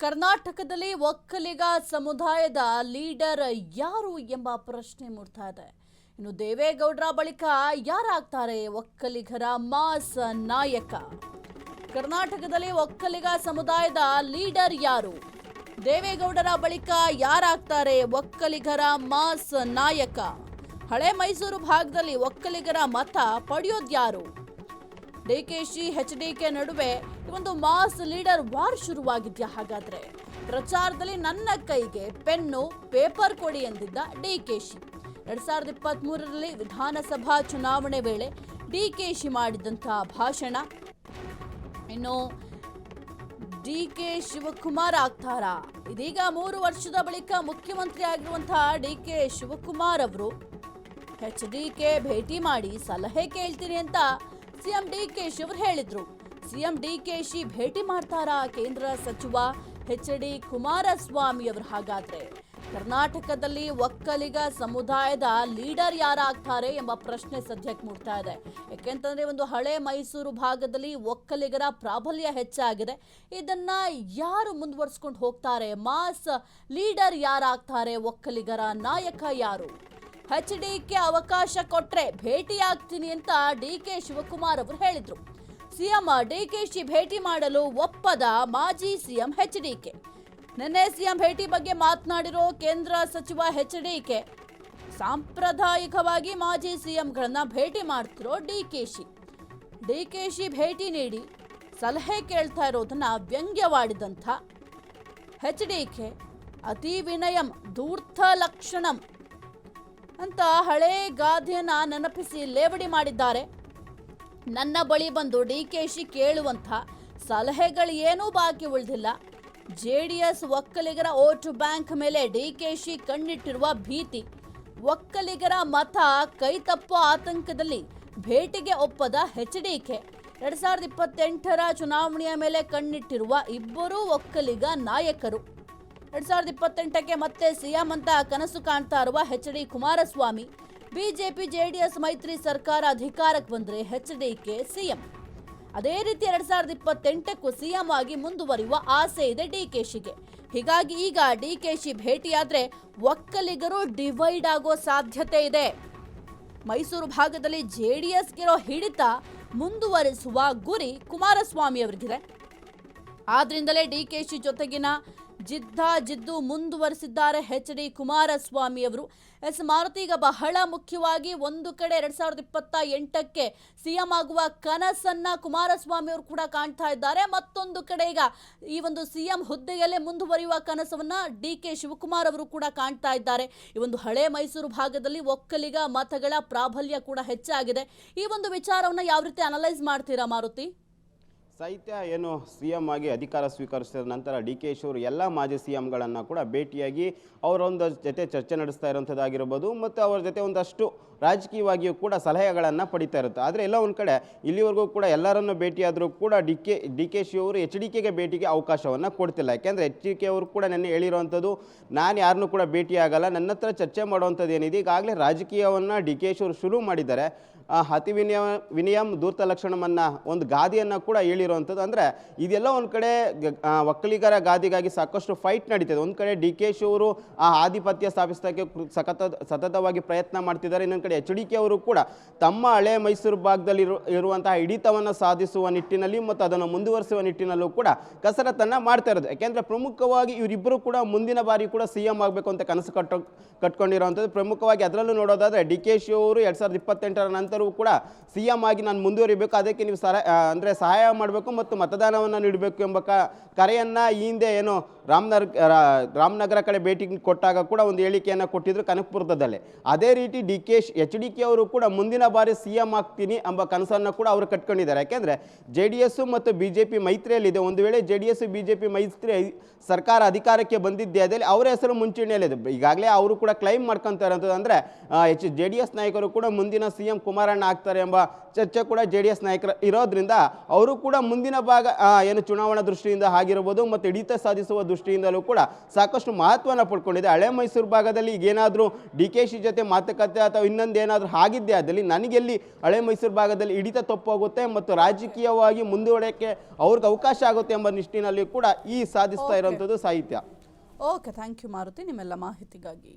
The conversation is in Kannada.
ಕರ್ನಾಟಕದಲ್ಲಿ ಒಕ್ಕಲಿಗ ಸಮುದಾಯದ ಲೀಡರ್ ಯಾರು ಎಂಬ ಪ್ರಶ್ನೆ ಮೂಡ್ತಾ ಇದೆ. ಇನ್ನು ದೇವೇಗೌಡರ ಬಳಿಕ ಯಾರಾಗ್ತಾರೆ ಒಕ್ಕಲಿಗರ ಮಾಸ್ ನಾಯಕ? ಕರ್ನಾಟಕದಲ್ಲಿ ಒಕ್ಕಲಿಗ ಸಮುದಾಯದ ಲೀಡರ್ ಯಾರು? ದೇವೇಗೌಡರ ಬಳಿಕ ಯಾರಾಗ್ತಾರೆ ಒಕ್ಕಲಿಗರ ಮಾಸ್ ನಾಯಕ? ಹಳೆ ಮೈಸೂರು ಭಾಗದಲ್ಲಿ ಒಕ್ಕಲಿಗರ ಮತ ಪಡೆಯೋದ್ಯಾರು? ಡಿಕೆಶಿ ಎಚ್ಡಿಕೆ ನಡುವೆ ಒಂದು ಮಾಸ್ ಲೀಡರ್ ವಾರ್ ಶುರುವಾಗಿದ್ಯಾ? ಹಾಗಾದ್ರೆ ಪ್ರಚಾರದಲ್ಲಿ ನನ್ನ ಕೈಗೆ ಪೆನ್ನು ಪೇಪರ್ ಕೊಡಿ ಎಂದಿದ್ದ ಡಿಕೆಶಿ 2023ರಲ್ಲಿ ವಿಧಾನಸಭಾ ಚುನಾವಣೆ ವೇಳೆ ಡಿಕೆಶಿ ಮಾಡಿದಂತಹ ಭಾಷಣ. ಇನ್ನು ಡಿಕೆ ಶಿವಕುಮಾರ್ ಆಗ್ತಾರಾ? ಇದೀಗ 3 ವರ್ಷದ ಬಳಿಕ ಮುಖ್ಯಮಂತ್ರಿ ಆಗಿರುವಂತಹ ಡಿಕೆ ಶಿವಕುಮಾರ್ ಅವರು ಎಚ್ಡಿಕೆ ಭೇಟಿ ಮಾಡಿ ಸಲಹೆ ಕೇಳ್ತೀನಿ ಅಂತ ಸಿಎಂ ಡಿಕೆಶಿ ಅವರು ಹೇಳಿದ್ರು. ಸಿಎಂ ಡಿಕೆಶಿ ಭೇಟಿ ಮಾಡ್ತಾರಾ ಕೇಂದ್ರ ಸಚಿವ ಎಚ್.ಡಿ. ಕುಮಾರಸ್ವಾಮಿ ಅವರು? ಹಾಗಾದ್ರೆ ಕರ್ನಾಟಕದಲ್ಲಿ ಒಕ್ಕಲಿಗ ಸಮುದಾಯದ ಲೀಡರ್ ಯಾರಾಗ್ತಾರೆ ಎಂಬ ಪ್ರಶ್ನೆ ಸದ್ಯಕ್ಕೆ ಮೂಡ್ತಾ ಇದೆ. ಯಾಕೆಂತಂದ್ರೆ ಒಂದು ಹಳೆ ಮೈಸೂರು ಭಾಗದಲ್ಲಿ ಒಕ್ಕಲಿಗರ ಪ್ರಾಬಲ್ಯ ಹೆಚ್ಚಾಗಿದೆ. ಇದನ್ನ ಯಾರು ಮುಂದುವರಿಸ್ಕೊಂಡು ಹೋಗ್ತಾರೆ? ಮಾಸ್ ಲೀಡರ್ ಯಾರಾಗ್ತಾರೆ? ಒಕ್ಕಲಿಗರ ನಾಯಕ ಯಾರು? ಎಚ್ಡಿಕೆ ಅವಕಾಶ ಕೊಟ್ರೆ ಭೇಟಿಯಾಗ್ತೀನಿ ಅಂತ ಡಿಕೆ ಶಿವಕುಮಾರ್ ಅವರು ಹೇಳಿದ್ರು. ಸಿಎಂ ಡಿಕೆಶಿ ಭೇಟಿ ಮಾಡಲು ಒಪ್ಪದ ಮಾಜಿ ಸಿಎಂ ಎಚ್ಡಿಕೆ. ನಿನ್ನೆ ಸಿಎಂ ಭೇಟಿ ಬಗ್ಗೆ ಮಾತನಾಡಿರೋ ಕೇಂದ್ರ ಸಚಿವ ಎಚ್ಡಿಕೆ, ಸಾಂಪ್ರದಾಯಿಕವಾಗಿ ಮಾಜಿ ಸಿಎಂಗಳನ್ನ ಭೇಟಿ ಮಾಡ್ತಿರೋ ಡಿಕೆಶಿ ಭೇಟಿ ನೀಡಿ ಸಲಹೆ ಕೇಳ್ತಾ ಇರೋದನ್ನ ವ್ಯಂಗ್ಯವಾಡಿದಂಥ ಎಚ್ಡಿಕೆ, ಅತಿ ವಿನಯಂ ಧೂರ್ತ ಲಕ್ಷಣಂ ಅಂತ ಹಳೆ ಗಾದೆಯನ್ನ ನೆನಪಿಸಿ ಲೇವಡಿ ಮಾಡಿದ್ದಾರೆ. ನನ್ನ ಬಳಿ ಬಂದು ಡಿಕೆಶಿ ಕೇಳುವಂಥ ಸಲಹೆಗಳು ಏನೂ ಬಾಕಿ ಉಳಿದಿಲ್ಲ. ಜೆಡಿಎಸ್ ಒಕ್ಕಲಿಗರ ವೋಟ್ ಬ್ಯಾಂಕ್ ಮೇಲೆ ಡಿಕೆಶಿ ಕಣ್ಣಿಟ್ಟಿರುವ ಭೀತಿ, ಒಕ್ಕಲಿಗರ ಮತ ಕೈತಪ್ಪೋ ಆತಂಕದಲ್ಲಿ ಭೇಟಿಗೆ ಒಪ್ಪದ ಎಚ್ಡಿಕೆ, 2028ರ ಚುನಾವಣೆಯ ಮೇಲೆ ಕಣ್ಣಿಟ್ಟಿರುವ ಇಬ್ಬರೂ ಒಕ್ಕಲಿಗ ನಾಯಕರು, 2028ಕ್ಕೆ ಮತ್ತೆ ಸಿಎಂ ಅಂತ ಕನಸು ಕಾಣ್ತಾ ಇರುವ ಎಚ್.ಡಿ. ಕುಮಾರಸ್ವಾಮಿ, ಬಿಜೆಪಿ ಜೆಡಿಎಸ್ ಮೈತ್ರಿ ಸರ್ಕಾರ ಅಧಿಕಾರಕ್ಕೆ ಬಂದ್ರೆ ಎಚ್ಡಿಕೆ ಸಿಎಂ. ಅದೇ ರೀತಿ 2028ಕ್ಕೂ ಸಿಎಂ ಆಗಿ ಮುಂದುವರಿಯುವ ಆಸೆ ಇದೆ ಡಿಕೆಶಿಗೆ. ಹೀಗಾಗಿ ಈಗ ಡಿಕೆಶಿ ಭೇಟಿಯಾದ್ರೆ ಒಕ್ಕಲಿಗರು ಡಿವೈಡ್ ಆಗೋ ಸಾಧ್ಯತೆ ಇದೆ. ಮೈಸೂರು ಭಾಗದಲ್ಲಿ ಜೆಡಿಎಸ್ಗಿರೋ ಹಿಡಿತ ಮುಂದುವರಿಸುವ ಗುರಿ ಕುಮಾರಸ್ವಾಮಿ ಅವರಿಗಿದೆ. ಆದ್ರಿಂದಲೇ ಡಿಕೆಶಿ ಜೊತೆಗಿನ ಜಿದ್ದು ಮುಂದುವರಿಸಿದ್ದಾರೆ ಎಚ್.ಡಿ. ಕುಮಾರಸ್ವಾಮಿ ಅವರು. ಮಾರುತಿ, ಈಗ ಬಹಳ ಮುಖ್ಯವಾಗಿ ಒಂದು ಕಡೆ 2028ಕ್ಕೆ ಸಿಎಂ ಆಗುವ ಕನಸನ್ನ ಕುಮಾರಸ್ವಾಮಿ ಅವರು ಕೂಡ ಕಾಣ್ತಾ ಇದ್ದಾರೆ. ಮತ್ತೊಂದು ಕಡೆ ಈಗ ಈ ಒಂದು ಸಿಎಂ ಹುದ್ದೆಯಲ್ಲೇ ಮುಂದುವರಿಯುವ ಕನಸವನ್ನ ಡಿಕೆ ಶಿವಕುಮಾರ್ ಅವರು ಕೂಡ ಕಾಣ್ತಾ ಇದ್ದಾರೆ. ಈ ಒಂದು ಹಳೆ ಮೈಸೂರು ಭಾಗದಲ್ಲಿ ಒಕ್ಕಲಿಗ ಮತಗಳ ಪ್ರಾಬಲ್ಯ ಕೂಡ ಹೆಚ್ಚಾಗಿದೆ. ಈ ಒಂದು ವಿಚಾರವನ್ನ ಯಾವ ರೀತಿ ಅನಲೈಸ್ ಮಾಡ್ತೀರಾ ಮಾರುತಿ? ಸಾಹಿತ್ಯ ಏನು ಸಿಎಂ ಆಗಿ ಅಧಿಕಾರ ಸ್ವೀಕರಿಸಿದ ನಂತರ ಡಿಕೆಶಿ ಅವರು ಎಲ್ಲ ಮಾಜಿ ಸಿಎಂಗಳನ್ನು ಕೂಡ ಭೇಟಿಯಾಗಿ ಅವರೊಂದು ಜೊತೆ ಚರ್ಚೆ ನಡೆಸ್ತಾ ಇರೋಂಥದ್ದಾಗಿರ್ಬೋದು ಮತ್ತು ಅವರ ಜೊತೆ ಒಂದಷ್ಟು ರಾಜಕೀಯವಾಗಿಯೂ ಕೂಡ ಸಲಹೆಗಳನ್ನು ಪಡಿತಾ ಇರುತ್ತೆ. ಆದರೆ ಎಲ್ಲ ಒಂದು ಕಡೆ ಇಲ್ಲಿವರೆಗೂ ಕೂಡ ಎಲ್ಲರನ್ನು ಭೇಟಿಯಾದರೂ ಕೂಡ ಡಿಕೆಶಿ ಅವರು ಎಚ್ಡಿಕೆಗೆ ಭೇಟಿಗೆ ಅವಕಾಶವನ್ನು ಕೊಡ್ತಿಲ್ಲ. ಯಾಕೆಂದರೆ ಎಚ್ಡಿಕೆ ಅವರು ಕೂಡ ನೆನ್ನೆ ಹೇಳಿರುವಂಥದ್ದು, ನಾನು ಯಾರನ್ನೂ ಕೂಡ ಭೇಟಿಯಾಗಲ್ಲ, ನನ್ನ ಹತ್ರ ಚರ್ಚೆ ಮಾಡುವಂಥದ್ದು ಏನಿದೆ. ಈಗಾಗಲೇ ರಾಜಕೀಯವನ್ನು ಡಿಕೆಶಿ ಅವರು ಶುರು ಮಾಡಿದ್ದಾರೆ. ಅತಿ ವಿನಯಂ ಧೂರ್ತ ಲಕ್ಷಣಮನ್ನ ಒಂದು ಗಾದೆಯನ್ನು ಕೂಡ ಹೇಳಿರುವಂಥದ್ದು. ಅಂದರೆ ಇದೆಲ್ಲ ಒಂದು ಕಡೆ ಒಕ್ಕಲಿಗರ ಗಾದೆಗಾಗಿ ಸಾಕಷ್ಟು ಫೈಟ್ ನಡೀತದೆ. ಒಂದು ಕಡೆ ಡಿಕೆಶಿ ಅವರು ಆ ಆಧಿಪತ್ಯ ಸ್ಥಾಪಿಸೋಕ್ಕೆ ಸತತವಾಗಿ ಪ್ರಯತ್ನ ಮಾಡ್ತಿದ್ದಾರೆ. ಇನ್ನೊಂದು ಕಡೆ ಎಚ್ಡಿಕೆ ಅವರು ಕೂಡ ತಮ್ಮ ಹಳೆ ಮೈಸೂರು ಭಾಗದಲ್ಲಿ ಇರುವಂತಹ ಹಿಡಿತವನ್ನು ಸಾಧಿಸುವ ನಿಟ್ಟಿನಲ್ಲಿ ಮತ್ತು ಅದನ್ನು ಮುಂದುವರಿಸುವ ನಿಟ್ಟಿನಲ್ಲೂ ಕೂಡ ಕಸರತ್ತನ್ನು ಮಾಡ್ತಾ ಇರೋದು. ಯಾಕೆಂದರೆ ಪ್ರಮುಖವಾಗಿ ಇವರಿಬ್ಬರು ಕೂಡ ಮುಂದಿನ ಬಾರಿ ಕೂಡ ಸಿಎಂ ಆಗಬೇಕು ಅಂತ ಕನಸು ಕಟ್ಕೊಂಡಿರುವಂಥದ್ದು. ಪ್ರಮುಖವಾಗಿ ಅದರಲ್ಲೂ ನೋಡೋದಾದರೆ ಡಿಕೆಶಿ ಅವರು 2028ರ ನಂತರ ಕೂಡ ಸಿಎಂ ಆಗಿ ನಾನು ಮುಂದುವರಿಬೇಕು, ಅದಕ್ಕೆ ನೀವು ಸಹಾಯ ಮಾಡಬೇಕು ಮತ್ತು ಮತದಾನವನ್ನು ನೀಡಬೇಕು ಎಂಬ ಕರೆಯನ್ನು ಈ ಹಿಂದೆ ಏನು ರಾಮನಗರ ಕಡೆ ಭೇಟಿ ಕೊಟ್ಟಾಗ ಕೂಡ ಒಂದು ಹೇಳಿಕೆಯನ್ನು ಕೊಟ್ಟಿದ್ರು ಕನಕಪುರದಲ್ಲೇ. ಅದೇ ರೀತಿ ಎಚ್ಡಿಕೆ ಅವರು ಕೂಡ ಮುಂದಿನ ಬಾರಿ ಸಿಎಂ ಆಗ್ತೀನಿ ಎಂಬ ಕನಸನ್ನು ಕೂಡ ಅವರು ಕಟ್ಕೊಂಡಿದ್ದಾರೆ. ಯಾಕೆಂದರೆ ಜೆಡಿಎಸ್ ಮತ್ತು ಬಿಜೆಪಿ ಮೈತ್ರಿಯಲ್ಲಿದೆ. ಒಂದು ವೇಳೆ ಜೆಡಿಎಸ್ ಬಿಜೆಪಿ ಮೈತ್ರಿ ಸರ್ಕಾರ ಅಧಿಕಾರಕ್ಕೆ ಬಂದಿದ್ದೇ ಅದಲ್ಲಿ ಅವರ ಹೆಸರು ಮುಂಚೂಣಿಯಲ್ಲಿದೆ. ಈಗಾಗಲೇ ಅವರು ಕೂಡ ಕ್ಲೈಮ್ ಮಾಡ್ಕೊತಾ ಇರೋಂಥದ್ದು. ಅಂದರೆ ಜೆಡಿಎಸ್ ನಾಯಕರು ಕೂಡ ಮುಂದಿನ ಸಿಎಂ ಕುಮಾರಣ್ಣ ಆಗ್ತಾರೆ ಎಂಬ ಚರ್ಚೆ ಕೂಡ JDS ನಾಯಕರ ಇರೋದ್ರಿಂದ ಅವರು ಕೂಡ ಮುಂದಿನ ಭಾಗ ಏನು ಚುನಾವಣಾ ದೃಷ್ಟಿಯಿಂದ ಆಗಿರ್ಬೋದು ಮತ್ತು ಹಿಡಿತ ಸಾಧಿಸುವ ದೃಷ್ಟಿಯಿಂದಲೂ ಕೂಡ ಸಾಕಷ್ಟು ಮಹತ್ವನ ಪಡ್ಕೊಂಡಿದೆ. ಹಳೆ ಮೈಸೂರು ಭಾಗದಲ್ಲಿ ಈಗೇನಾದರೂ DKC ಜೊತೆ ಮಾತುಕತೆ ಅಥವಾ ಇನ್ನೊಂದು ಏನಾದರೂ ಆಗಿದ್ದೇ ಆದಲ್ಲಿ ನನಗೆಲ್ಲಿ ಹಳೆ ಮೈಸೂರು ಭಾಗದಲ್ಲಿ ಹಿಡಿತ ತಪ್ಪೋಗುತ್ತೆ ಮತ್ತು ರಾಜಕೀಯವಾಗಿ ಮುಂದುವರಿಯೋಕ್ಕೆ ಅವ್ರಿಗೆ ಅವಕಾಶ ಆಗುತ್ತೆ ಎಂಬ ನಿಷ್ಟಿನಲ್ಲಿ ಕೂಡ ಈ ಸಾಧಿಸ್ತಾ ಇರುವಂಥದ್ದು ಸಾಹಿತ್ಯ. ಓಕೆ, ಥ್ಯಾಂಕ್ ಯು ಮಾರುತಿ ನಿಮ್ಮೆಲ್ಲ ಮಾಹಿತಿಗಾಗಿ.